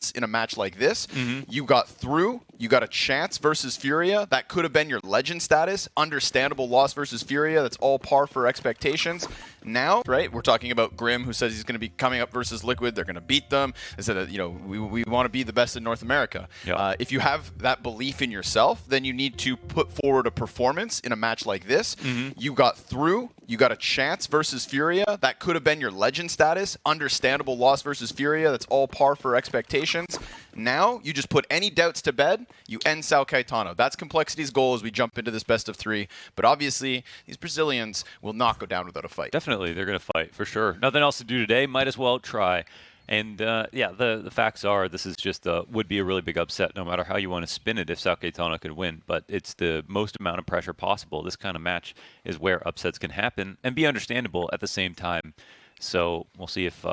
performance in a match like this. You got through. You got a chance versus Furia. That could have been your legend status. Understandable loss versus Furia. That's all par for expectations. Now, right, we're talking about Grim, who says he's going to be coming up versus Liquid. They're going to beat them. They said that, you know, we want to be the best in North America. Yeah. If you have that belief in yourself, then you need to put forward a performance in a match like this. You got through. You got a chance versus Furia. That could have been your legend status. Understandable loss versus Furia. That's all par for expectations. Now, you just put any doubts to bed. You end Sao Caetano. That's Complexity's goal as we jump into this best of 3. But obviously, these Brazilians will not go down without a fight. Definitely, they're going to fight, for sure. Nothing else to do today. Might as well try. And, yeah, the facts are this is just would be a really big upset no matter how you want to spin it if Sao Caetano could win. But it's the most amount of pressure possible. This kind of match is where upsets can happen and be understandable at the same time. So we'll see if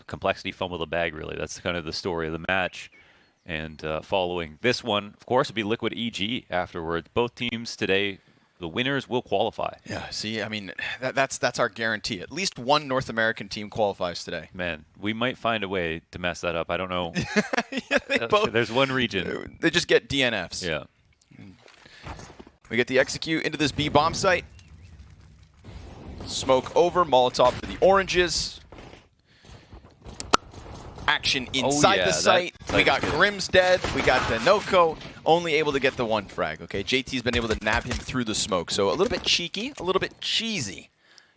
Complexity fumble the bag, really. That's kind of the story of the match. And following this one, of course, will be Liquid EG afterwards. Both teams today, the winners will qualify. Yeah, see, I mean, that's our guarantee. At least one North American team qualifies today. Man, we might find a way to mess that up. I don't know. Yeah, there's one region. They just get DNFs. Yeah. We get the execute into this B bomb site. Smoke over, Molotov for the oranges. Action inside the site. We got Grim's dead. We got Denoco only able to get the 1 frag. Okay, JT's been able to nab him through the smoke. So a little bit cheeky, a little bit cheesy.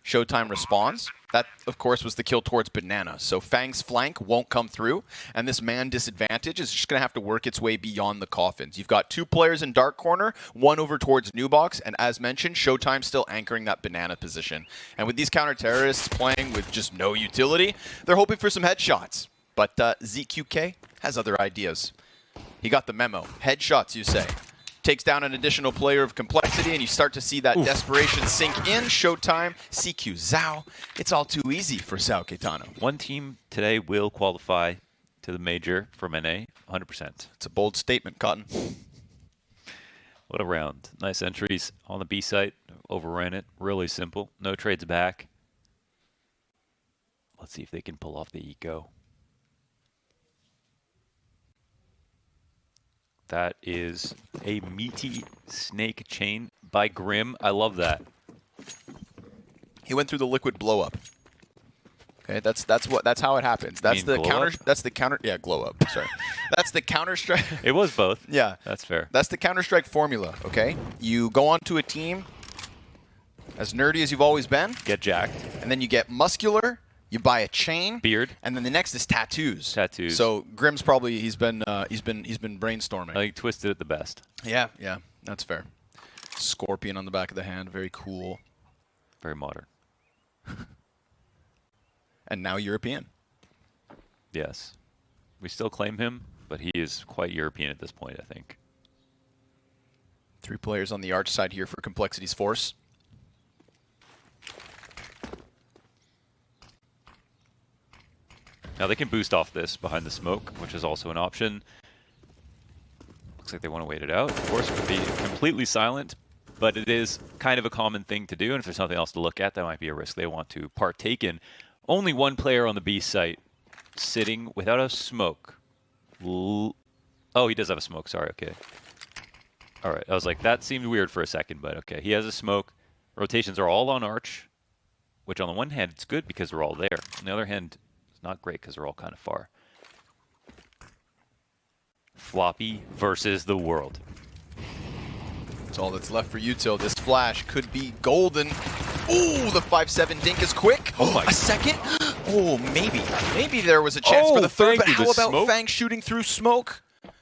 Showtime responds. That, of course, was the kill towards Banana. So Fang's flank won't come through, and this man disadvantage is just going to have to work its way beyond the coffins. You've got 2 players in dark corner, 1 over towards New Box, and as mentioned, Showtime still anchoring that Banana position. And with these counter-terrorists playing with just no utility, they're hoping for some headshots. But ZQK has other ideas. He got the memo. Headshots, you say. Takes down an additional player of Complexity, and you start to see that desperation sink in. Showtime, CQ Zhao. It's all too easy for Sao Caetano. One team today will qualify to the major from NA, 100%. It's a bold statement, Cotton. What a round. Nice entries on the B site. Overran it. Really simple. No trades back. Let's see if they can pull off the eco. That is a meaty snake chain by Grim. I love that. He went through the liquid blow up. Okay, that's how it happens. That's the counter. That's the counter. Yeah, glow up. Sorry. That's the counter strike. It was both. Yeah, that's fair. That's the counter strike formula. Okay, you go onto a team as nerdy as you've always been. Get jacked, and then you get muscular. You buy a chain, beard, and then the next is tattoos. Tattoos. So Grim's probably he's been brainstorming. I think twisted it the best. Yeah, that's fair. Scorpion on the back of the hand, very cool. Very modern. And now European. Yes, we still claim him, but he is quite European at this point, I think. 3 players on the arch side here for Complexity's force. Now they can boost off this behind the smoke, which is also an option. Looks like they want to wait it out. Of course, it could be completely silent, but it is kind of a common thing to do, and if there's something else to look at, that might be a risk they want to partake in. Only 1 player on the B site sitting without a smoke. Oh, he does have a smoke. Sorry, okay. All right, I was like, that seemed weird for a second, but okay. He has a smoke. Rotations are all on arch, which on the one hand, it's good because they're all there. On the other hand, not great because they're all kind of far. Floppy versus the world. That's all that's left for Util. This flash could be golden. Ooh, the 5-7 dink is quick. Oh my. A second? Oh, maybe. Maybe there was a chance for the third, but how about smoke? Fang shooting through smoke?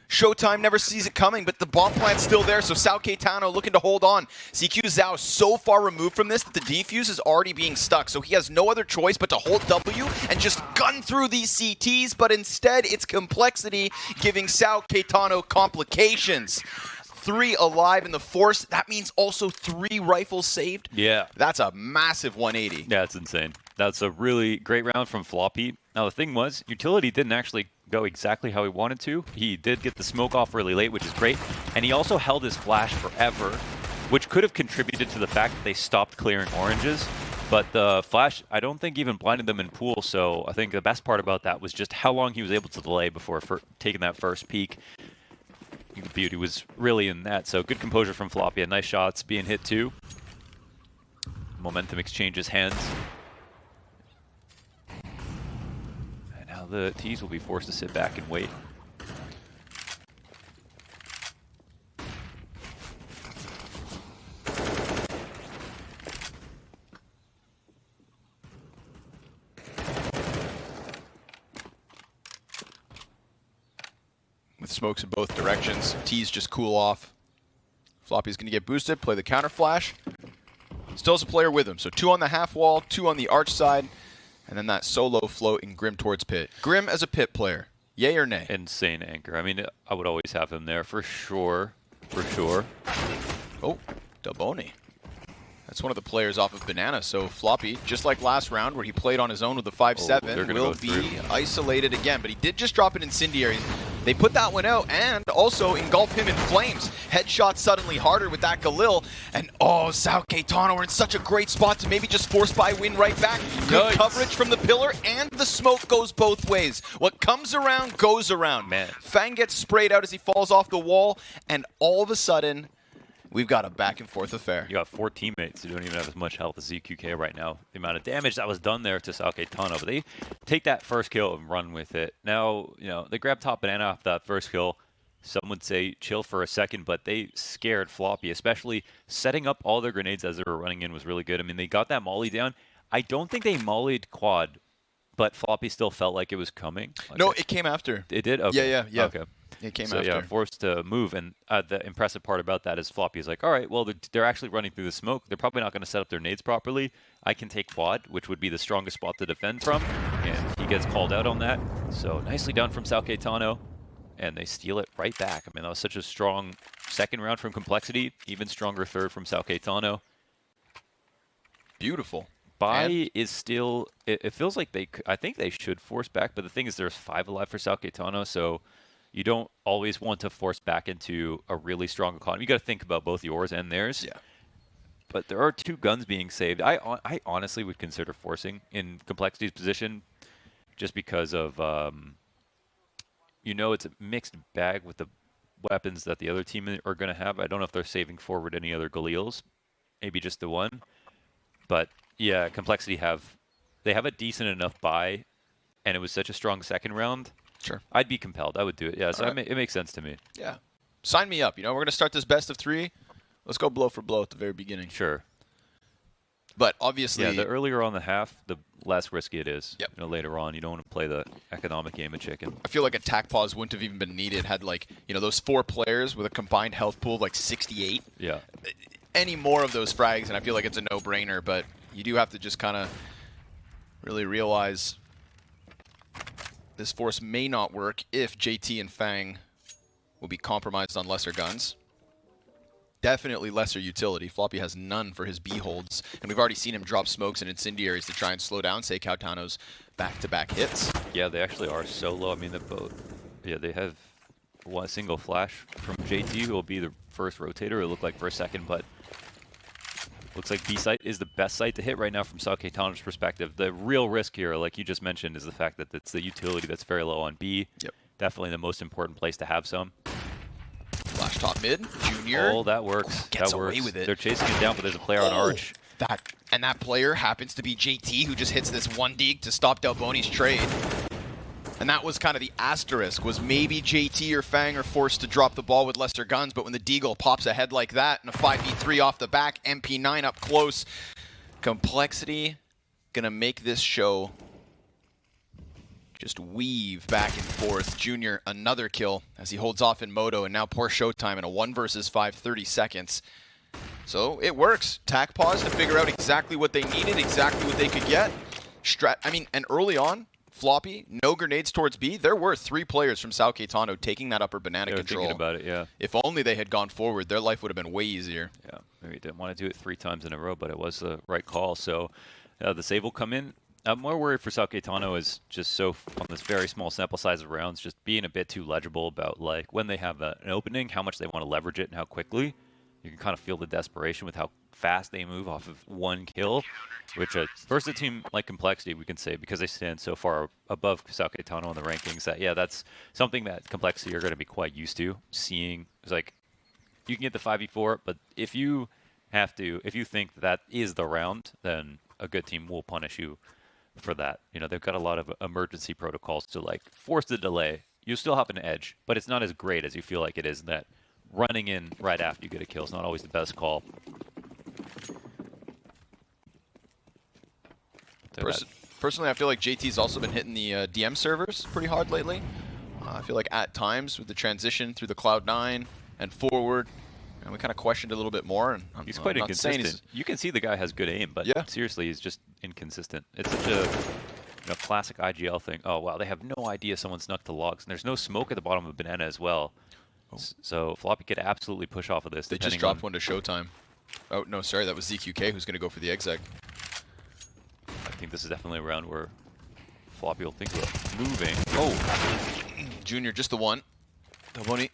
Showtime never sees it coming, but the bomb plant's still there, so Sao Caetano looking to hold on. CQ Zhao so far removed from this that the defuse is already being stuck, so he has no other choice but to hold W and just gun through these CTs, but instead it's Complexity giving Sao Caetano complications. 3 alive in the force. That means also 3 rifles saved. Yeah. That's a massive 180. Yeah, it's insane. That's a really great round from Floppy. Now, the thing was, Utility didn't actually go exactly how he wanted to. He did get the smoke off really late, which is great. And he also held his flash forever, which could have contributed to the fact that they stopped clearing oranges. But the flash, I don't think even blinded them in pool, so I think the best part about that was just how long he was able to delay before taking that first peek. The beauty was really in that, so good composure from Floppy, and nice shots being hit too. Momentum exchanges hands. And now the T's will be forced to sit back and wait. With smokes in both directions, T's just cool off. Floppy's going to get boosted, play the counter flash. Still has a player with him, so 2 on the half wall, 2 on the arch side, and then that solo float in Grim towards pit. Grim as a pit player, yay or nay? Insane anchor. I mean, I would always have him there for sure. For sure. Oh, Delboni. That's one of the players off of Banana, so Floppy, just like last round where he played on his own with the 5-7, will be isolated again, but he did just drop an Incendiary. They put that one out and also engulf him in flames. Headshot suddenly harder with that Galil. And oh, Sao Caetano are in such a great spot to maybe just force by win right back. Good coverage from the pillar, and the smoke goes both ways. What comes around goes around. Man. Fang gets sprayed out as he falls off the wall, and all of a sudden, we've got a back and forth affair. You got 4 teammates who don't even have as much health as ZQK right now. The amount of damage that was done there to Sao Caetano, but they take that first kill and run with it. Now, you know, they grab top Banana off that first kill. Some would say chill for a second, but they scared Floppy, especially setting up all their grenades as they were running in was really good. I mean, they got that molly down. I don't think they mollied quad, but Floppy still felt like it was coming. Like No, it came after. It did? Okay. Yeah. Okay. It came so after. yeah, forced to move, and the impressive part about that is Floppy is like, all right, well, they're actually running through the smoke. They're probably not going to set up their nades properly. I can take quad, which would be the strongest spot to defend from, and he gets called out on that. So nicely done from Sao Caetano, and they steal it right back. I mean, that was such a strong second round from Complexity, even stronger third from Sao Caetano. Beautiful. Bai is still, it feels like I think they should force back, but the thing is there's 5 alive for Sao Caetano, so you don't always want to force back into a really strong economy. You got to think about both yours and theirs. Yeah. But there are 2 guns being saved. I honestly would consider forcing in Complexity's position, just because of, you know, it's a mixed bag with the weapons that the other team are going to have. I don't know if they're saving forward any other Galils, maybe just the one. But yeah, Complexity they have a decent enough buy, and it was such a strong second round. Sure. I'd be compelled. I would do it. Yeah, so it makes sense to me. Yeah. Sign me up. You know, we're going to start this best of 3. Let's go blow for blow at the very beginning. Sure. But obviously... Yeah, the earlier on the half, the less risky it is. Yep. You know, later on, you don't want to play the economic game of chicken. I feel like attack pause wouldn't have even been needed had, like, you know, those 4 players with a combined health pool of like 68. Yeah. Any more of those frags, and I feel like it's a no-brainer, but you do have to just kind of really realize this force may not work if JT and Fang will be compromised on lesser guns. Definitely lesser utility. Floppy has none for his B holds, and we've already seen him drop smokes and incendiaries to try and slow down, say, Caetano's back-to-back hits. Yeah, they actually are so low. I mean, they have one single flash from JT, who will be the first rotator, it looked like for a second, but looks like B site is the best site to hit right now from Sao Caetano's perspective. The real risk here, like you just mentioned, is the fact that it's the utility that's very low on B. Yep. Definitely the most important place to have some. Flash top mid, Junior. Oh, that works. Gets that works. away with it. They're chasing it down, but there's a player on Arch. That player happens to be JT, who just hits this 1 dig to stop Delboni's trade. And that was kind of the asterisk, was maybe JT or Fang are forced to drop the ball with lesser guns, but when the Deagle pops ahead like that and a 5v3 off the back, MP9 up close, Complexity gonna make this show just weave back and forth. Junior, another kill as he holds off in Moto, and now poor showtime in a 1 versus 5, 30 seconds. So it works. Tac pause to figure out exactly what they needed, exactly what they could get. And early on, Floppy, no grenades towards B. There were 3 players from Sao Caetano taking that upper banana control. Thinking about it, yeah. If only they had gone forward, their life would have been way easier. Yeah, maybe didn't want to do it 3 times in a row, but it was the right call. So the save will come in. I'm more worried for Sao Caetano is just on this very small sample size of rounds, just being a bit too legible about like when they have an opening, how much they want to leverage it and how quickly. You can kind of feel the desperation with how fast they move off of one kill, which versus a team like Complexity, we can say, because they stand so far above Sao Caetano in the rankings, that, yeah, that's something that Complexity are going to be quite used to seeing. It's like, you can get the 5v4, but if you think that is the round, then a good team will punish you for that. You know, they've got a lot of emergency protocols to like force the delay. You still have an edge, but it's not as great as you feel like it is. That running in right after you get a kill is not always the best call. Personally, I feel like JT's also been hitting the DM servers pretty hard lately. I feel like at times with the transition through the Cloud9 and forward, and we kind of questioned a little bit more. And he's quite inconsistent. You can see the guy has good aim, but yeah, seriously, he's just inconsistent. It's such a classic IGL thing. Oh, wow, they have no idea someone snuck the logs. And there's no smoke at the bottom of Banana as well. Oh. So Floppy could absolutely push off of this. They just dropped one to Showtime. Oh, no, sorry, that was ZQK who's going to go for the exec. I think this is definitely a round where Floppy will think about moving. Oh, Junior, just the one. Delboni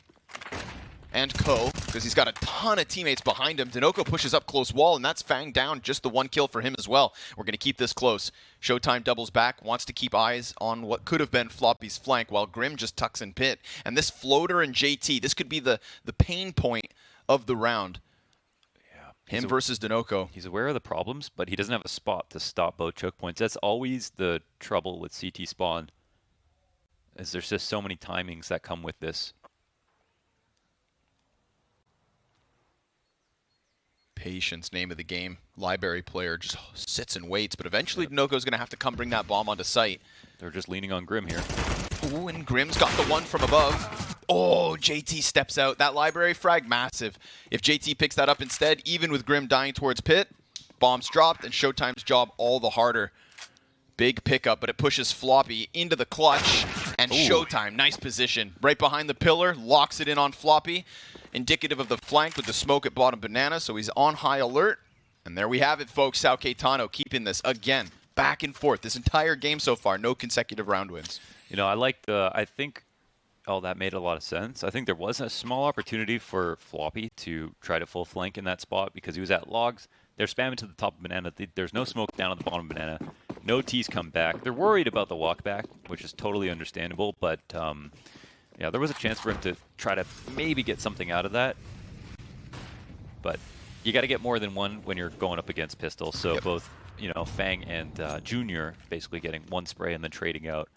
and Ko, because he's got a ton of teammates behind him. Dinoco pushes up close wall, and that's Fang down. Just the one kill for him as well. We're going to keep this close. Showtime doubles back, wants to keep eyes on what could have been Floppy's flank, while Grim just tucks in pit. And this floater and JT, this could be the pain point of the round. Him versus Dinoco. He's aware of the problems, but he doesn't have a spot to stop both choke points. That's always the trouble with CT spawn, is there's just so many timings that come with this. Patience, name of the game. Library player just sits and waits, but eventually Dinoco's going to have to come bring that bomb onto site. They're just leaning on Grim here. Ooh, and Grim's got the one from above. Oh, JT steps out. That library frag, massive. If JT picks that up instead, even with Grim dying towards pit, bombs dropped, and Showtime's job all the harder. Big pickup, but it pushes Floppy into the clutch, and Showtime, nice position. Right behind the pillar, locks it in on Floppy. Indicative of the flank with the smoke at bottom Banana, so he's on high alert. And there we have it, folks. Sao Caetano keeping this, again, back and forth. This entire game so far, no consecutive round wins. You know, I think that made a lot of sense. I think there was a small opportunity for Floppy to try to full flank in that spot because he was at logs. They're spamming to the top of Banana. There's no smoke down at the bottom of Banana. No T's come back. They're worried about the walk back, which is totally understandable, but yeah, there was a chance for him to try to maybe get something out of that. But you got to get more than one when you're going up against Pistol. So both, Fang and Junior basically getting one spray and then trading out.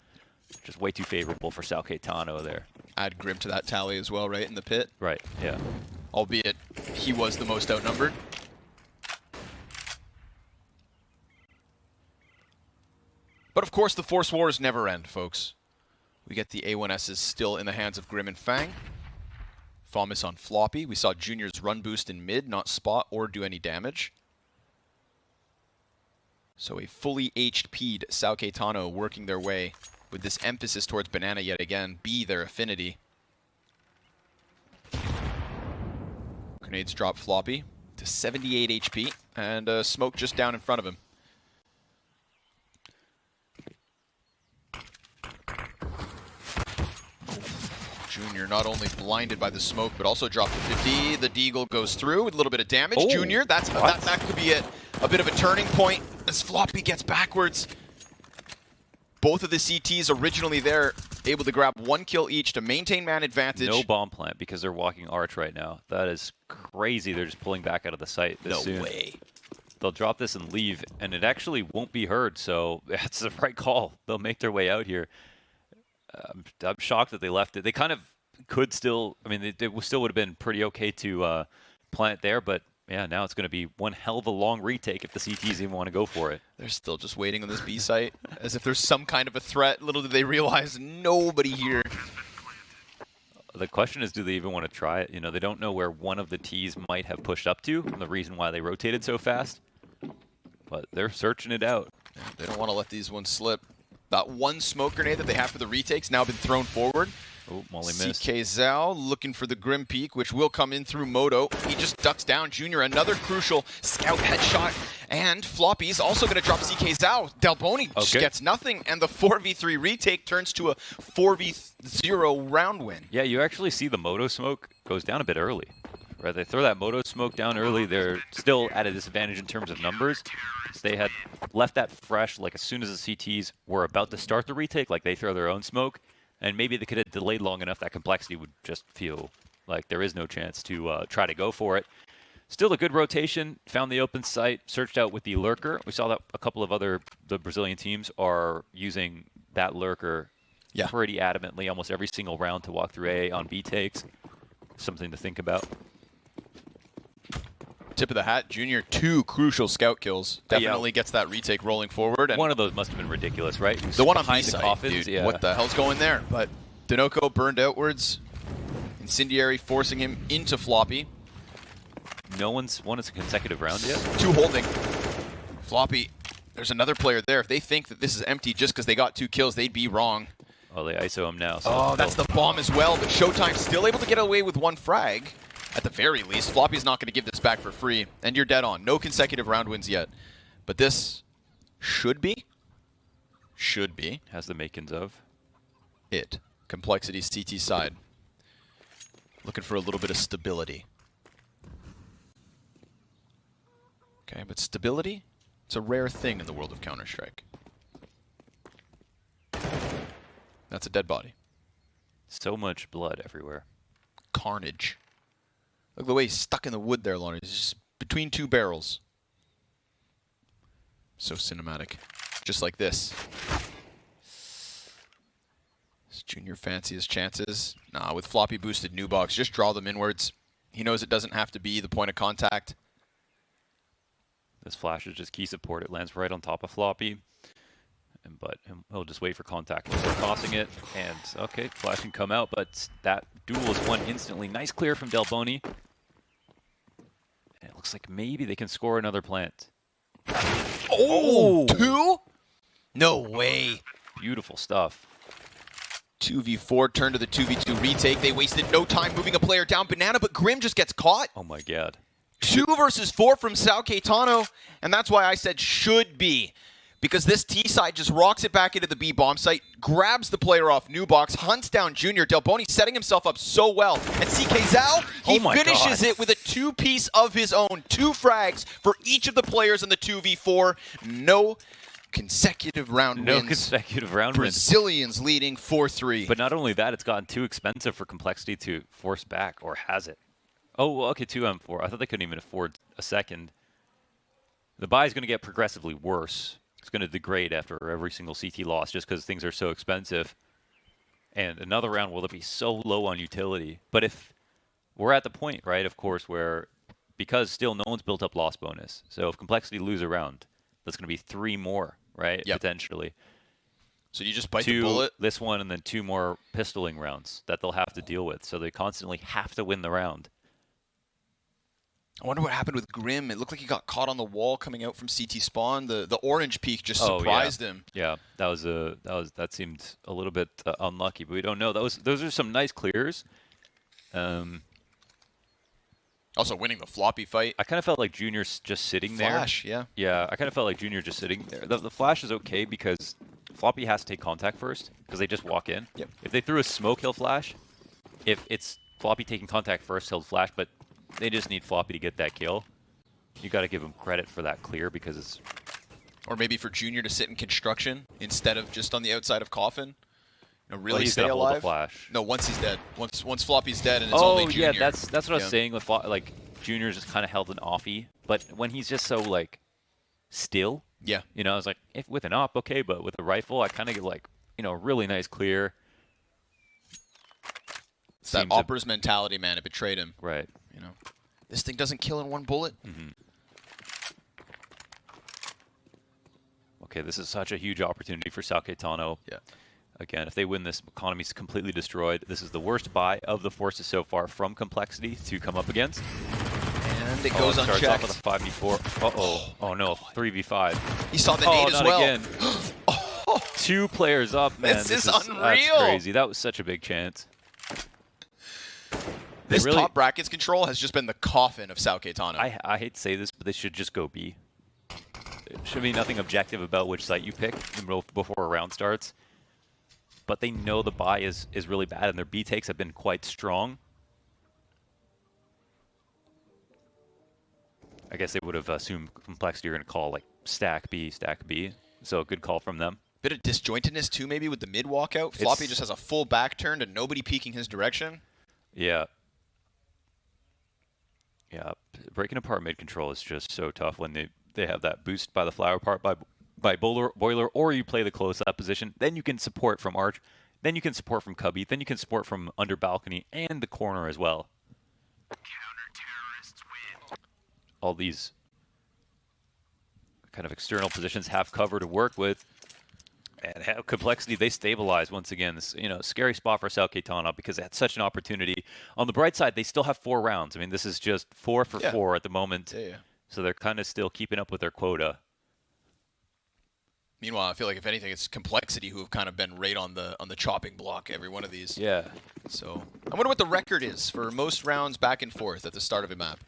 Just way too favorable for Sao Caetano there. Add Grim to that tally as well, right, in the pit? Right, yeah. Albeit he was the most outnumbered. But of course, the Force Wars never end, folks. We get the A1Ss still in the hands of Grim and Fang. Thomas on Floppy. We saw Junior's run boost in mid, not spot or do any damage. So a fully HP'd Sao Caetano working their way with this emphasis towards Banana yet again, be their affinity. Grenades drop Floppy to 78 HP, and smoke just down in front of him. Junior not only blinded by the smoke, but also dropped to 50. The Deagle goes through with a little bit of damage. Oh, Junior, that could be a bit of a turning point as Floppy gets backwards. Both of the CTs originally there, able to grab one kill each to maintain man advantage. No bomb plant because they're walking arch right now. That is crazy. They're just pulling back out of the site this soon. No way. They'll drop this and leave, and it actually won't be heard, so that's the right call. They'll make their way out here. I'm shocked that they left it. They kind of could still, I mean, they still would have been pretty okay to plant there, but yeah, now it's going to be one hell of a long retake if the CTs even want to go for it. They're still just waiting on this B site, as if there's some kind of a threat. Little do they realize nobody here. The question is, do they even want to try it? They don't know where one of the Ts might have pushed up to, and the reason why they rotated so fast. But they're searching it out. Yeah, they don't want to let these ones slip. That one smoke grenade that they have for the retakes now been thrown forward. Oh, Molly missed. CK Zhao looking for the Grim Peak, which will come in through Moto. He just ducks down. Junior, another crucial scout headshot. And Floppy's also going to drop CK Zhao. Delboni just gets nothing, and the 4v3 retake turns to a 4v0 round win. Yeah, you actually see the Moto smoke goes down a bit early. Right, they throw that Moto smoke down early. They're still at a disadvantage in terms of numbers. So they had left that fresh, like as soon as the CTs were about to start the retake, like they throw their own smoke, and maybe they could have delayed long enough that Complexity would just feel like there is no chance to try to go for it. Still a good rotation. Found the open site, searched out with the lurker. We saw that a couple of the Brazilian teams are using that lurker pretty adamantly almost every single round to walk through A on B takes. Something to think about. Tip of the hat, Junior, 2 crucial scout kills. Definitely gets that retake rolling forward. And one of those must have been ridiculous, right? The one on behind B the side, coffins, dude. What the hell's going there? But Dinoco burned outwards. Incendiary forcing him into Floppy. No one's won a consecutive round yet. 2 holding. Floppy, there's another player there. If they think that this is empty just because they got 2 kills, they'd be wrong. Oh, they ISO him now. So oh, that's the bomb as well. But Showtime's still able to get away with 1 frag. At the very least, Floppy's not going to give this back for free. And you're dead on. No consecutive round wins yet. But this should be. Has the makings of. It. Complexity's CT side. Looking for a little bit of stability. Okay, but stability, it's a rare thing in the world of Counter-Strike. That's a dead body. So much blood everywhere. Carnage. Look at the way he's stuck in the wood there, Lauren. He's just between 2 barrels. So cinematic. Just like this. Does Junior fancy his chances? Nah, with Floppy boosted new box, just draw them inwards. He knows it doesn't have to be the point of contact. This flash is just key support. It lands right on top of Floppy. But he'll just wait for contact before tossing it. And, okay, flash can come out, but that duel is won instantly. Nice clear from Delboni. And it looks like maybe they can score another plant. Oh! 2? No way. Beautiful stuff. 2v4, turn to the 2v2 retake. They wasted no time moving a player down. Banana, but Grim just gets caught. Oh my god. 2 versus 4 from Sao Caetano, and that's why I said should be. Because this T side just rocks it back into the B bomb site, grabs the player off new box, hunts down Junior. Delboni setting himself up so well. And CK Zhao, he finishes it with a 2-piece of his own. 2 frags for each of the players in the 2v4. No consecutive round wins. No consecutive round wins. Brazilians leading 4-3. But not only that, it's gotten too expensive for Complexity to force back, or has it? Oh, okay, 2M4. I thought they couldn't even afford a second. The buy is going to get progressively worse. It's going to degrade after every single CT loss just because things are so expensive. And another round will be so low on utility. But if we're at the point, right, of course, where because still no one's built up loss bonus. So if Complexity lose a round, that's going to be 3 more, right, potentially. So you just bite the bullet? This one and then 2 more pistoling rounds that they'll have to deal with. So they constantly have to win the round. I wonder what happened with Grim. It looked like he got caught on the wall coming out from CT spawn. The orange peak just surprised him. Yeah, that seemed a little bit unlucky, but we don't know. Those are some nice clears. Also winning the Floppy fight. I kind of felt like Junior's just sitting there. Flash, yeah. Yeah, I kind of felt like Junior just sitting there. The flash is okay because Floppy has to take contact first because they just walk in. Yep. If they threw a smoke, he'll flash. If it's Floppy taking contact first, he'll flash, but they just need Floppy to get that kill. You got to give him credit for that clear because it's... Or maybe for Junior to sit in construction instead of just on the outside of Coffin. You know, really well, stay alive. Hold the flash. No, once he's dead. Once Floppy's dead and it's only Junior. Oh yeah, that's what I was saying with like Junior's just kind of held an offie, but when he's just so like still. Yeah. You know, I was like, if with an op, okay, but with a rifle, I kind of get like, you know, really nice clear. It's that opera's mentality, man. It betrayed him. Right. You know, this thing doesn't kill in 1 bullet. Mm-hmm. Okay, this is such a huge opportunity for Sao Caetano. Yeah. Again, if they win this, economy's completely destroyed. This is the worst buy of the forces so far from Complexity to come up against. And it goes unchecked. Starts off with a 5v4. Uh-oh. Oh, no. 3v5. He saw the nade as well. Again. 2 players up, man. This is unreal. That's crazy. That was such a big chance. This top brackets control has just been the coffin of Sao Caetano. I hate to say this, but they should just go B. There should be nothing objective about which site you pick before a round starts. But they know the buy is really bad, and their B takes have been quite strong. I guess they would have assumed Complexity are going to call like stack B. So a good call from them. Bit of disjointedness too, maybe with the mid walkout. Floppy just has a full back turn and nobody peeking his direction. Yeah. Yeah, breaking apart mid control is just so tough when they have that boost by the flower part by boiler, or you play the close-up position. Then you can support from arch, then you can support from cubby, then you can support from under balcony and the corner as well. Counter-terrorists win. All these kind of external positions have cover to work with. And have Complexity, they stabilize once again. This, scary spot for Sao Caetano because they had such an opportunity. On the bright side, they still have 4 rounds. I mean, this is just 4 for 4 at the moment. Yeah. So they're kind of still keeping up with their quota. Meanwhile, I feel like if anything, it's Complexity who have kind of been right on the chopping block every one of these. Yeah. So I wonder what the record is for most rounds back and forth at the start of a map.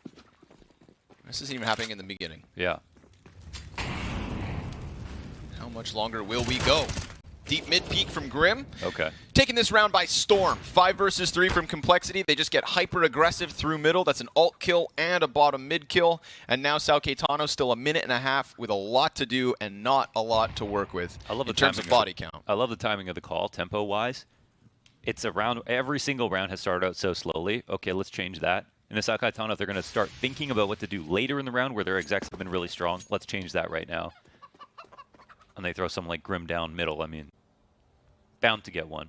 This isn't even happening in the beginning. Yeah. How much longer will we go? Deep mid peek from Grim. Okay. Taking this round by storm. 5 versus 3 from Complexity. They just get hyper aggressive through middle. That's an alt kill and a bottom mid kill. And now Sao Caetano still a minute and a half with a lot to do and not a lot to work with in terms of body count. I love the timing of the call, tempo-wise. It's a round. Every single round has started out so slowly. Okay, let's change that. And the Sao Caetano, if they're going to start thinking about what to do later in the round where their execs have been really strong, let's change that right now. And they throw some like Grim down middle. I mean, bound to get one.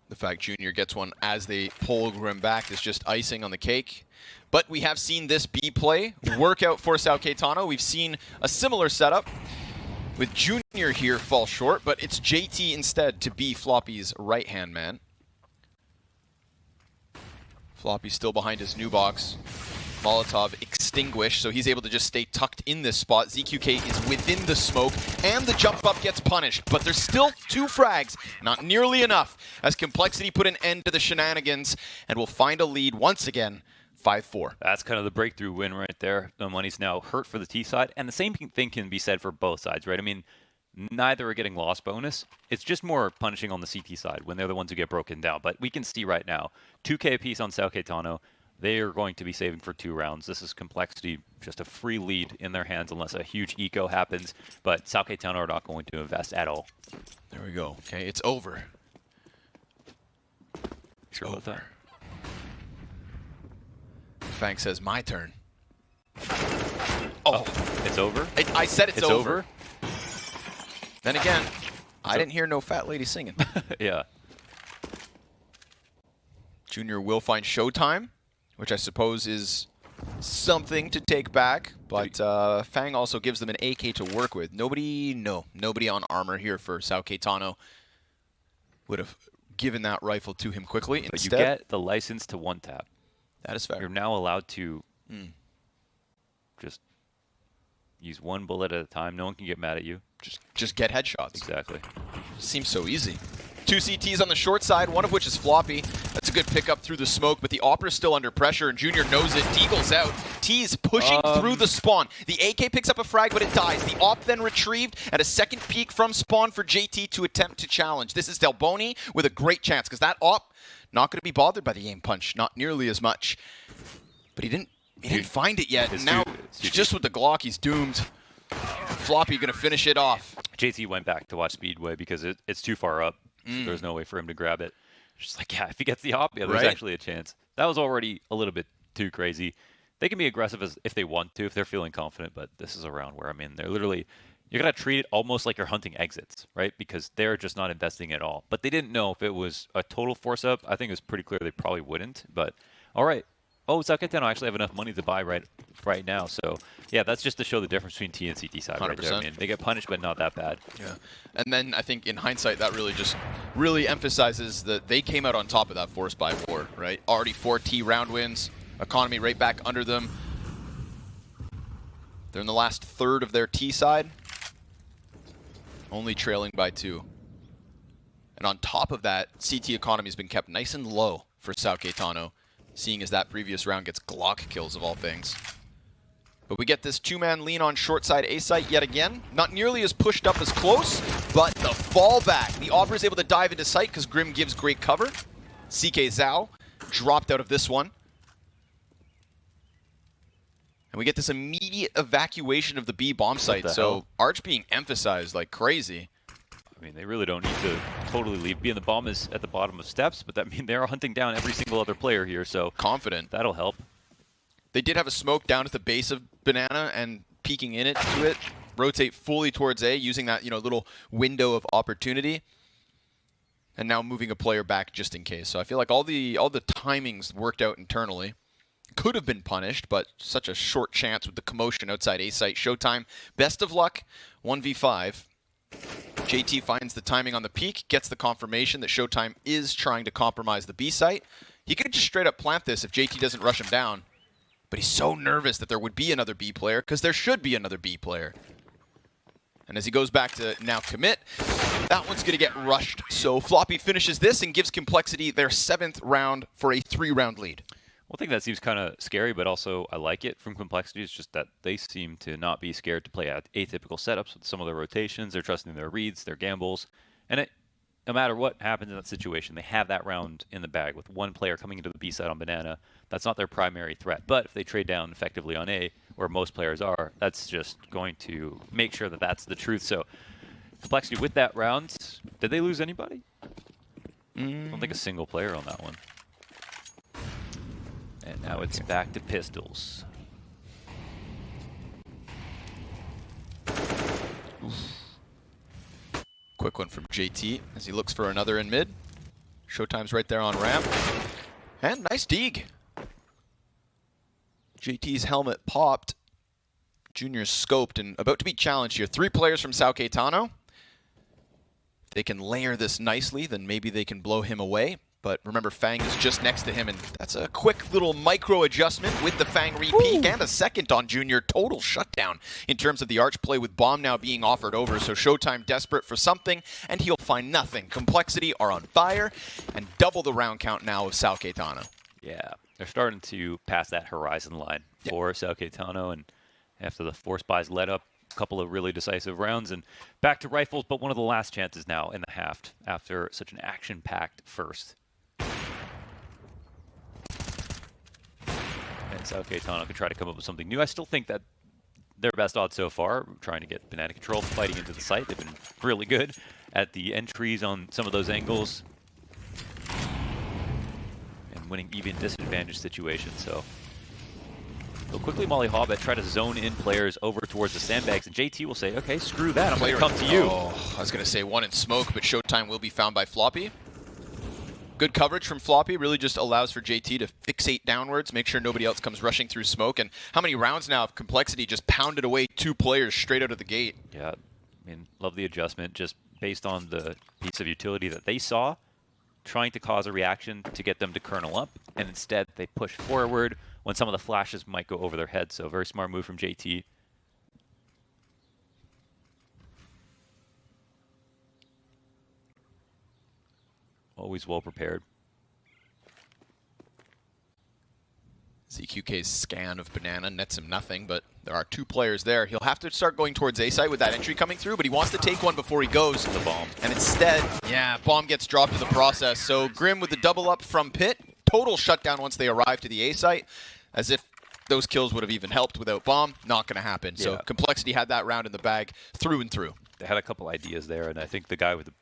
The fact Junior gets one as they pull Grim back is just icing on the cake. But we have seen this B play work out for Sao Caetano. We've seen a similar setup with Junior here fall short, but it's JT instead to be Floppy's right-hand man. Floppy still behind his new box. Molotov extinguished, so he's able to just stay tucked in this spot. ZQK is within the smoke, and the jump up gets punished. But there's still 2 frags, not nearly enough, as Complexity put an end to the shenanigans and will find a lead once again, 5-4. That's kind of the breakthrough win right there. The money's now hurt for the T side, and the same thing can be said for both sides, right? I mean, neither are getting loss bonus. It's just more punishing on the CT side when they're the ones who get broken down. But we can see right now, 2K apiece on Sao Caetano. They are going to be saving for 2 rounds. This is Complexity, just a free lead in their hands unless a huge eco happens. But Sao Caetano are not going to invest at all. There we go. Okay, it's over. Sure about that? Fang says, my turn. Oh, it's over? I said it's over. Then again, I didn't hear no fat lady singing. Yeah. Junior will find Showtime, which I suppose is something to take back, but Fang also gives them an AK to work with. Nobody on armor here for Sao Caetano would have given that rifle to him quickly. But instead, you get the license to one tap. That is fair. You're now allowed to just use 1 bullet at a time. No one can get mad at you. Just get headshots. Exactly. Seems so easy. 2 CTs on the short side, one of which is Floppy. That's a good pickup through the smoke, but the Opera's still under pressure, and Junior knows it. Deagle's out. T's pushing through the spawn. The AK picks up a frag, but it dies. The Op then retrieved at a second peek from spawn for JT to attempt to challenge. This is Delboni with a great chance, because that Op not going to be bothered by the aim punch, not nearly as much. But he didn't find it yet, and now just with the Glock, he's doomed. Floppy going to finish it off. JT went back to watch Speedway because it's too far up. So there's no way for him to grab it. Just like, yeah, if he gets the op, yeah, there's actually a chance. That was already a little bit too crazy. They can be aggressive if they want to, if they're feeling confident, but this is a round where, I mean, they're literally, you're going to treat it almost like you're hunting exits, right? Because they're just not investing at all. But they didn't know if it was a total force up. I think it was pretty clear they probably wouldn't, but all right. Oh, Sao Caetano actually have enough money to buy right now. So, yeah, that's just to show the difference between T and CT side 100%. right there. I mean, they get punished, but not that bad. Yeah. And then I think in hindsight, that really emphasizes that they came out on top of that force by war, right? Already 4 T round wins, economy right back under them. They're in the last third of their T side, only trailing by 2. And on top of that, CT economy has been kept nice and low for Sao Caetano, seeing as that previous round gets Glock kills of all things. But we get this 2-man lean on short side A site yet again. Not nearly as pushed up as close, but the fallback. The Opera is able to dive into sight because Grim gives great cover. CK Zhao dropped out of this one. And we get this immediate evacuation of the B bomb site. So Arch being emphasized like crazy. I mean, they really don't need to totally leave. Being the bomb is at the bottom of steps, but that means they're hunting down every single other player here. So confident. That'll help. They did have a smoke down at the base of Banana and peeking in it to it. Rotate fully towards A, using that little window of opportunity. And now moving a player back just in case. So I feel like all the timings worked out internally. Could have been punished, but such a short chance with the commotion outside A site. Showtime, best of luck, 1v5. JT finds the timing on the peak, gets the confirmation that Showtime is trying to compromise the B site. He could just straight up plant this if JT doesn't rush him down. But he's so nervous that there would be another B player, because there should be another B player. And as he goes back to now commit, that one's going to get rushed. So Floppy finishes this and gives Complexity their 7th round for a 3-round lead. One thing that seems kind of scary, but also I like it from Complexity, is just that they seem to not be scared to play atypical setups with some of their rotations. They're trusting their reads, their gambles. And no matter what happens in that situation, they have that round in the bag with one player coming into the B side on Banana. That's not their primary threat. But if they trade down effectively on A, where most players are, that's just going to make sure that that's the truth. So Complexity with that round, did they lose anybody? I don't think a single player on that one. And now it's back to pistols. Oof. Quick one from JT as he looks for another in mid. Showtime's right there on ramp. And nice deeg. JT's helmet popped. Junior's scoped and about to be challenged here. 3 players from Sao Caetano. If they can layer this nicely, then maybe they can blow him away. But remember, Fang is just next to him, and that's a quick little micro adjustment with the Fang repeat and a second on Junior. Total shutdown in terms of the Arch play, with Bomb now being offered over. So Showtime desperate for something, and he'll find nothing. Complexity are on fire, and double the round count now of Sao Caetano. Yeah, they're starting to pass that horizon line for Sao Caetano, and after the force buys let up, a couple of really decisive rounds, and back to rifles, but one of the last chances now in the half after such an action-packed first. And Sao Caetano could try to come up with something new. I still think that their best odds so far, trying to get Banana control, fighting into the site. They've been really good at the entries on some of those angles and winning even disadvantaged situations. So they'll quickly Molly Hobbit, try to zone in players over towards the sandbags, and JT will say, okay, screw that, I'm going to come to you. Oh, I was going to say one in smoke, but Showtime will be found by Floppy. Good coverage from Floppy, really just allows for JT to fixate downwards, make sure nobody else comes rushing through smoke. And how many rounds now of Complexity just pounded away 2 players straight out of the gate? Yeah, I mean, love the adjustment, just based on the piece of utility that they saw, trying to cause a reaction to get them to kernel up, and instead they push forward when some of the flashes might go over their heads. So very smart move from JT. Always well prepared. ZQK's scan of Banana nets him nothing, but there are 2 players there. He'll have to start going towards A site with that entry coming through, but he wants to take one before he goes. The bomb. And instead, bomb gets dropped in the process. So Grim with the double up from Pit. Total shutdown once they arrive to the A site, as if those kills would have even helped without bomb. Not going to happen. So Complexity had that round in the bag through and through. They had a couple ideas there, and I think the guy with the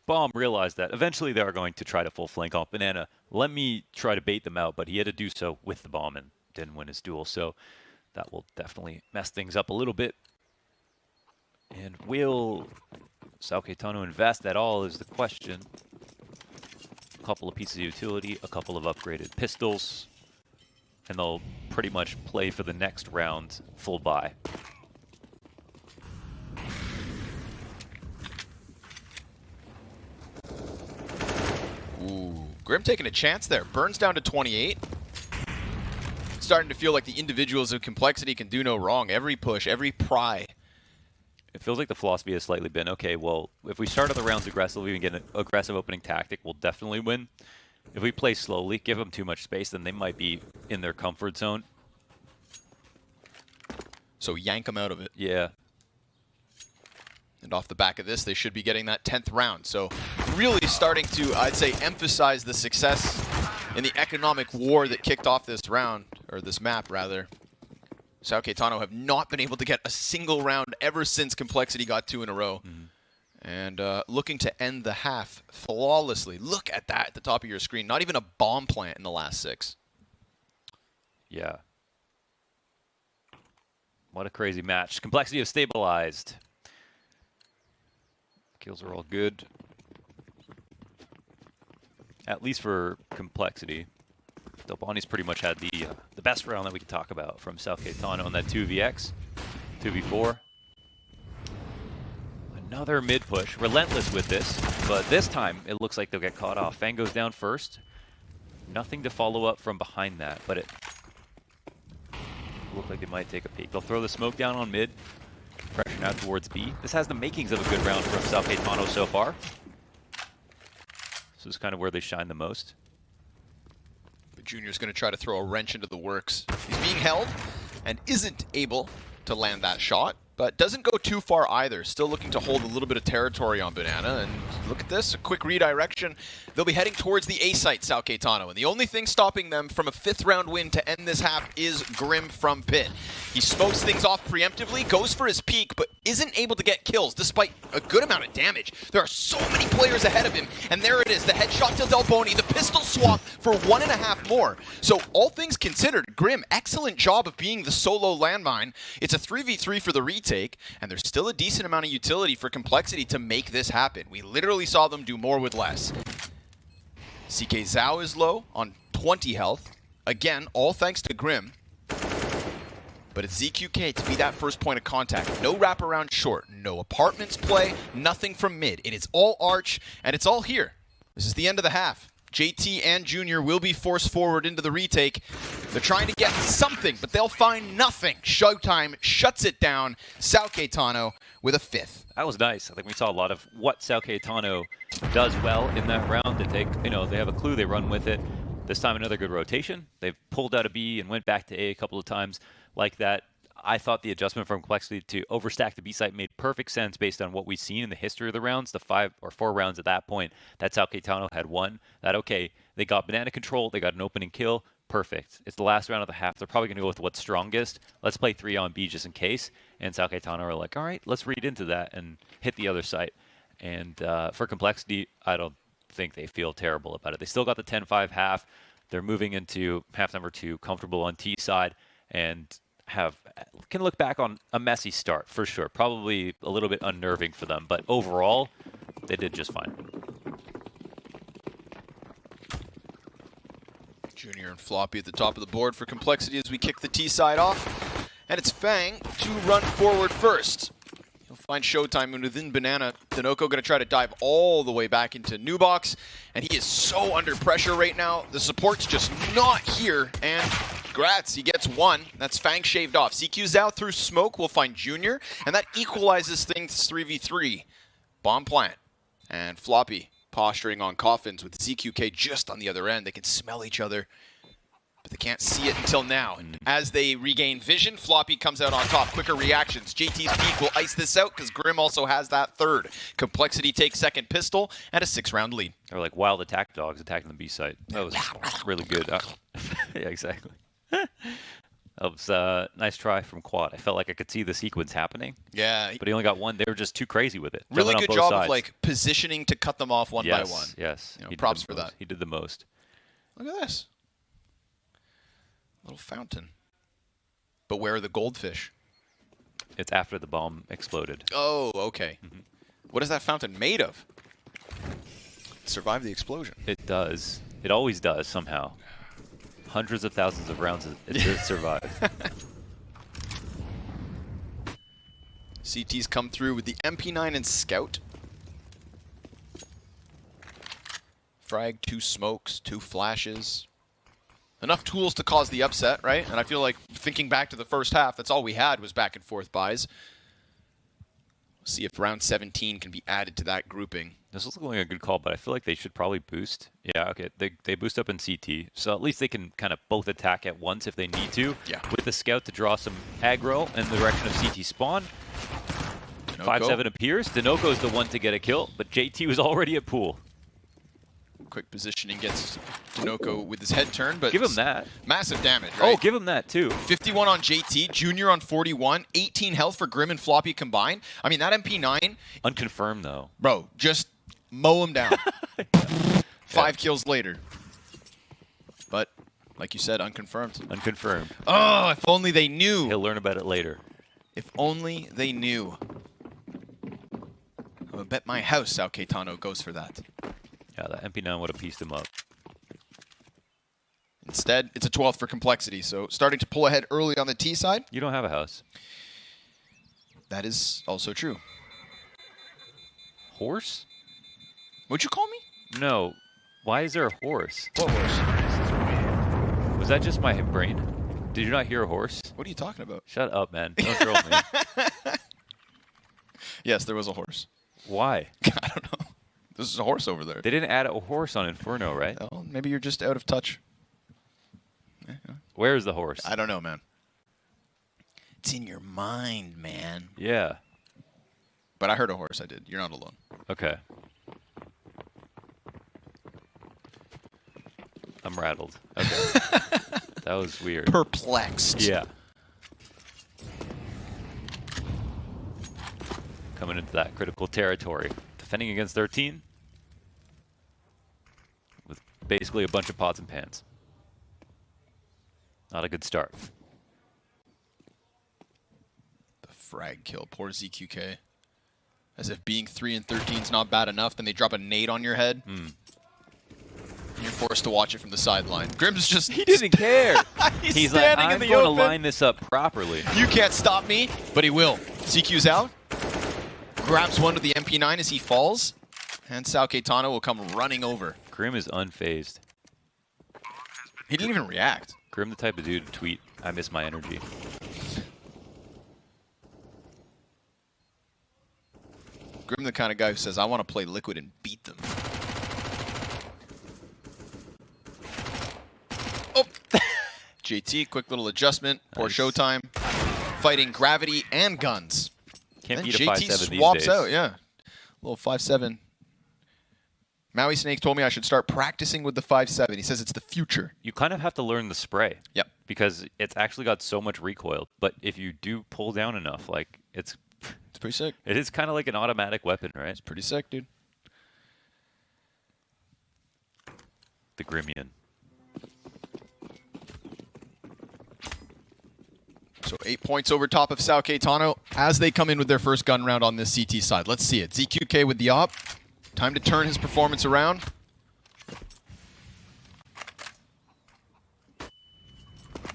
bomb realized that eventually they are going to try to full flank off Banana. Let me try to bait them out, but he had to do so with the bomb and didn't win his duel. So that will definitely mess things up a little bit. And will Sao Caetano invest at all is the question. A couple of pieces of utility, a couple of upgraded pistols, and they'll pretty much play for the next round full buy. Ooh, Grim taking a chance there. Burns down to 28. Starting to feel like the individuals of Complexity can do no wrong. Every push, every pry. It feels like the philosophy has slightly been, okay, well, if we start the rounds aggressively and get an aggressive opening tactic, we'll definitely win. If we play slowly, give them too much space, then they might be in their comfort zone. So yank them out of it. Yeah. And off the back of this, they should be getting that 10th round. So really starting to, I'd say, emphasize the success in the economic war that kicked off this round, or this map, rather. Sao Caetano have not been able to get a single round ever since Complexity got 2 in a row. And looking to end the half flawlessly. Look at that at the top of your screen. Not even a bomb plant in the last 6. Yeah. What a crazy match. Complexity have stabilized. Kills are all good. At least for Complexity. Delboni's pretty much had the best round that we can talk about from Sao Caetano on that 2vx, 2v4. Another mid push, relentless with this, but this time it looks like they'll get caught off. Fang goes down first. Nothing to follow up from behind that, but it looked like they might take a peek. They'll throw the smoke down on mid, pressure out towards B. This has the makings of a good round from Sao Caetano so far. This is kind of where they shine the most. The junior's going to try to throw a wrench into the works. He's being held and isn't able to land that shot, but doesn't go too far either. Still looking to hold a little bit of territory on Banana. And look at this, a quick redirection. They'll be heading towards the A site, Sao Caetano. And the only thing stopping them from a 5th round win to end this half is Grim from Pit. He smokes things off preemptively, goes for his peak, but isn't able to get kills despite a good amount of damage. There are so many players ahead of him. And there it is, the headshot to Delboni, the pistol swap for 1.5 more. So all things considered, Grim, excellent job of being the solo landmine. It's a 3v3 for the retake, and there's still a decent amount of utility for Complexity to make this happen. We literally saw them do more with less. CK Zhao is low on 20 health. Again, all thanks to Grim. But it's ZQK to be that first point of contact. No wraparound short, no apartments play, nothing from mid. It is all arch, and it's all here. This is the end of the half. JT and Junior will be forced forward into the retake. They're trying to get something, but they'll find nothing. Showtime shuts it down. Sao Caetano with a 5th. That was nice. I think we saw a lot of what Sao Caetano does well in that round. They take, they have a clue, they run with it. This time another good rotation. They've pulled out a B and went back to A a couple of times like that. I thought the adjustment from Complexity to overstack the B site made perfect sense based on what we've seen in the history of the rounds, the 5 or 4 rounds at that point. That's how Caetano had won. That, okay, they got banana control, they got an opening kill, perfect. It's the last round of the half. They're probably going to go with what's strongest. Let's play 3 on B just in case. And Sao Caetano are like, all right, let's read into that and hit the other site. And for Complexity, I don't think they feel terrible about it. They still got the 10-5 half. They're moving into half number 2, comfortable on T side, and can look back on a messy start for sure. Probably a little bit unnerving for them, but overall, they did just fine. Junior and Floppy at the top of the board for Complexity as we kick the T side off. And it's Fang to run forward first. He'll find Showtime, and within Banana, Dinoco going to try to dive all the way back into New Box. And he is so under pressure right now. The support's just not here, and congrats, he gets 1. That's Fang shaved off. CQ's out through smoke. We'll find Junior, and that equalizes things 3v3. Bomb plant. And Floppy posturing on coffins with ZQK just on the other end. They can smell each other, but they can't see it until now. And as they regain vision, Floppy comes out on top. Quicker reactions. JT's peak will ice this out because Grim also has that 3rd. Complexity takes 2nd pistol and a 6-round lead. They're like wild attack dogs attacking the B site. That was really good. Yeah, exactly. That was a nice try from Quad. I felt like I could see the sequence happening. Yeah. But he only got 1. They were just too crazy with it. Really good job of like positioning to cut them off one by one. Yes. Props for that. He did the most. Look at this. Little fountain. But where are the goldfish? It's after the bomb exploded. Oh, okay. What is that fountain made of? Survive the explosion. It does. It always does somehow. Hundreds of thousands of rounds it did survive. CT's come through with the MP9 and Scout. Frag, 2 smokes, 2 flashes. Enough tools to cause the upset, right? And I feel like thinking back to the first half, that's all we had was back and forth buys. See if round 17 can be added to that grouping. This was going a good call, but I feel like they should probably boost. Yeah, okay. They boost up in CT, so at least they can kind of both attack at once if they need to. Yeah. With the Scout to draw some aggro in the direction of CT spawn. 5-7 appears. Dinoco is the one to get a kill, but JT was already at pool. Quick positioning gets Dinoco with his head turn, but give him that. Massive damage, right? Oh, give him that too. 51 on JT, Junior on 41, 18 health for Grim and Floppy combined. I mean, that MP9... Unconfirmed, though. Bro, just mow him down. 5 kills later. But, like you said, unconfirmed. Unconfirmed. Oh, if only they knew. He'll learn about it later. If only they knew. I would bet my house Sao Caetano goes for that. Yeah, that MP9 would have pieced him up. Instead, it's a 12th for complexity, so starting to pull ahead early on the T side. You don't have a house. That is also true. Horse? What'd you call me? No. Why is there a horse? What horse? Was that just my brain? Did you not hear a horse? What are you talking about? Shut up, man. Don't troll me. Yes, there was a horse. Why? I don't know. There's a horse over there. They didn't add a horse on Inferno, right? Well, maybe you're just out of touch. Where is the horse? I don't know, man. It's in your mind, man. Yeah. But I heard a horse. I did. You're not alone. Okay. I'm rattled. Okay. That was weird. Perplexed. Yeah. Coming into that critical territory. Defending against 13. With basically a bunch of pots and pans. Not a good start. The frag kill. Poor ZQK. As if being 3 and 13 is not bad enough, then they drop a nade on your head. And you're forced to watch it from the sideline. Grim's just... He didn't care. He's like, standing I'm in the going open. to line this up properly. You can't stop me, but he will. CQ's out. Grabs one to the MP9 as he falls. And Sao Caetano will come running over. Grim is unfazed. He didn't even react. Grim the type of dude to tweet, I miss my energy. Grim the kind of guy who says, I want to play Liquid and beat them. Oh! JT, quick little adjustment. Poor Nice. showtime. Fighting gravity and guns. Can't And beat a JT 5-7 these swaps days. out, yeah. Little 5-7. Maui Snake told me I should start practicing with the 5-7. He says it's the future. You kind of have to learn the spray. Yep. Because it's actually got so much recoil. But if you do pull down enough, like, It's pretty sick. it is kind of like an automatic weapon, right? It's pretty sick, dude. The Grimian. So 8 points over top of Sao Caetano as they come in with their first gun round on this CT side. Let's see it. ZQK with the op. Time to turn his performance around.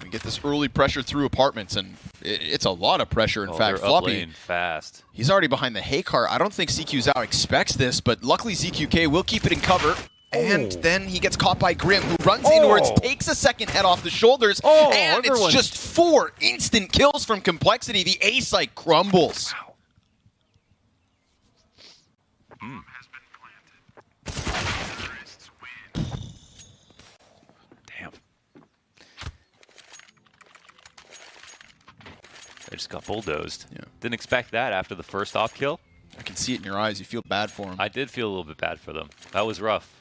We get this early pressure through apartments, and it's a lot of pressure. In fact, they're Floppy, up lane fast. he's already behind the hay car. I don't think CQ Zhao expects this, but luckily ZQK will keep it in cover. And then he gets caught by Grim, who runs inwards, takes a second head off the shoulders, and it's just 4 instant kills from Complexity. The A site crumbles. Wow. Damn. They just got bulldozed. Yeah. Didn't expect that after the first off kill. I can see it in your eyes. You feel bad for him. I did feel a little bit bad for them. That was rough.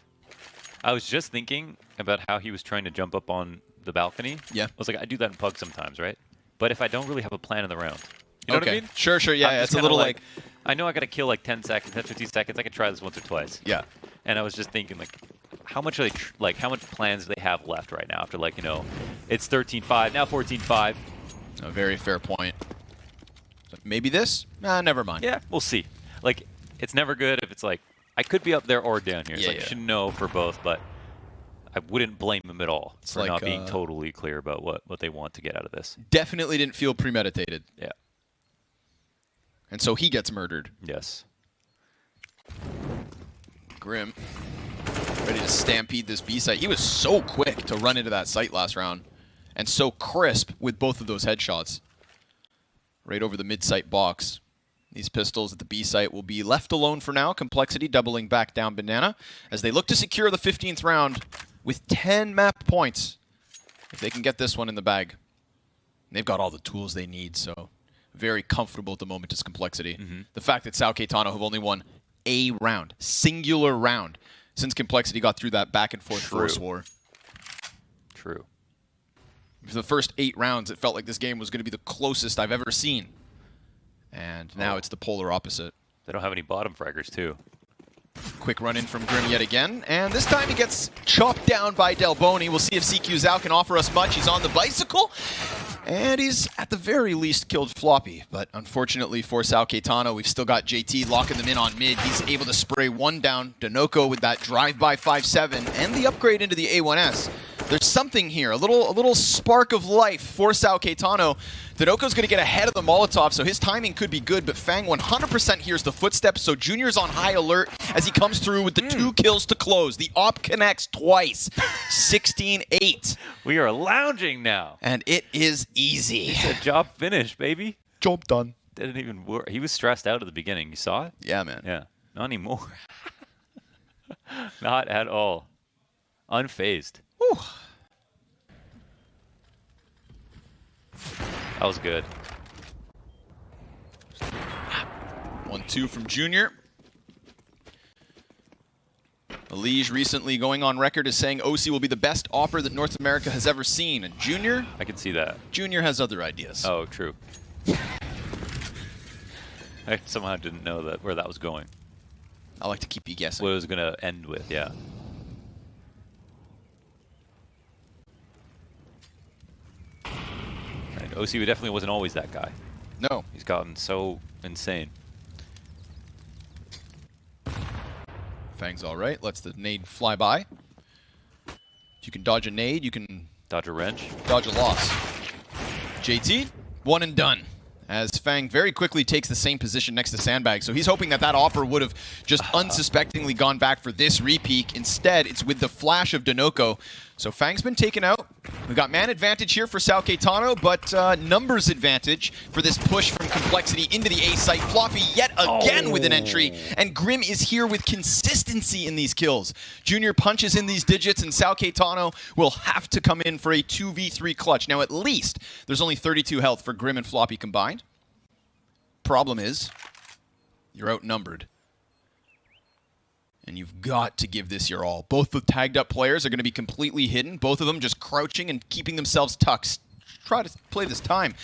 I was just thinking about how he was trying to jump up on the balcony. Yeah. I was like, I do that in Pug sometimes, right? But if I don't really have a plan in the round. You know what I mean? Sure, yeah. I'm It's just a kinda little like I know I got to kill like 10 seconds, 10, 15 seconds. I could try this once or twice. yeah. And I was just thinking, like, how much are they, like, how much plans do they have left right now after, like, you know, it's 13-5, now 14-5. A very fair point. So maybe this? Nah, never mind. Yeah, we'll see. Like, it's never good if it's like, I could be up there or down here. It's Yeah, like, yeah. you should know for both, but I wouldn't blame them at all for like, not being totally clear about what they want to get out of this. Definitely didn't feel premeditated. Yeah. And so he gets murdered. Yes. Grim, ready to stampede this B site. He was so quick to run into that site last round, and so crisp with both of those headshots. Right over the mid-site box. These pistols at the B site will be left alone for now. Complexity doubling back down Banana as they look to secure the 15th round with 10 map points. If they can get this one in the bag. They've got all the tools they need, so very comfortable at the moment is Complexity. The fact that Sao Caetano have only won a round, singular round, since Complexity got through that back and forth force war. True. For the first 8 rounds, it felt like this game was going to be the closest I've ever seen. And now it's the polar opposite. They don't have any bottom fraggers, too. Quick run in from Grim yet again, and this time he gets chopped down by Delboni. We'll see if CQ Zhao can offer us much. He's on the bicycle, and he's at the very least killed Floppy. But unfortunately for Sao Caetano, we've still got JT locking them in on mid. He's able to spray one down. Danoko with that drive-by 5-7 and the upgrade into the A1S. There's something here, a little spark of life for Sao Caetano. Danoko's going to get ahead of the Molotov, so his timing could be good, but Fang 100% hears the footsteps, so Junior's on high alert as he comes through with the 2 kills to close. The op connects twice. 16-8. We are lounging now. And it is easy. He said, job finished, baby. Job done. Didn't even work. He was stressed out at the beginning. You saw it? Yeah, man. Yeah. Not anymore. Not at all. Unfazed. Whew. That was good. 1-2 from Junior. Elige recently going on record as saying OC will be the best offer that North America has ever seen. And Junior? I can see that. Junior has other ideas. Oh, true. I somehow didn't know that where that was going. I like to keep you guessing. What it was going to end with, yeah. And OC definitely wasn't always that guy. No. He's gotten so insane. Fang's all right. Lets the nade fly by. If you can dodge a nade, you can Dodge a wrench. dodge a loss. JT, one and done. As Fang very quickly takes the same position next to Sandbag. So he's hoping that that offer would have just unsuspectingly gone back for this repeak. Instead, it's with the flash of Danoko. So Fang's been taken out. We've got man advantage here for Sao Caetano, but numbers advantage for this push from Complexity into the A site. Floppy yet again with an entry, and Grim is here with consistency in these kills. Junior punches in these digits, and Sao Caetano will have to come in for a 2v3 clutch. Now, at least, there's only 32 health for Grim and Floppy combined. Problem is, you're outnumbered. And you've got to give this your all. Both the tagged up players are going to be completely hidden. Both of them just crouching and keeping themselves tucked. Try to play this time.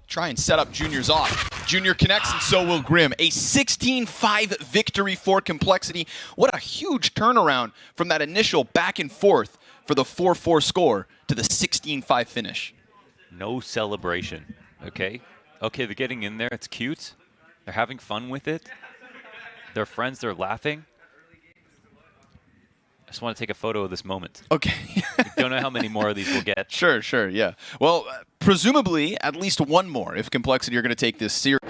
Try and set up Junior's off. Junior connects, and so will Grim. A 16-5 victory for Complexity. What a huge turnaround from that initial back and forth for the 4-4 score to the 16-5 finish. No celebration, okay? Okay, they're getting in there. It's cute. They're having fun with it. They're friends. They're laughing. I just want to take a photo of this moment. Okay. I don't know how many more of these we'll get. Sure, yeah. Well, presumably at least one more if Complexity are going to take this seriously.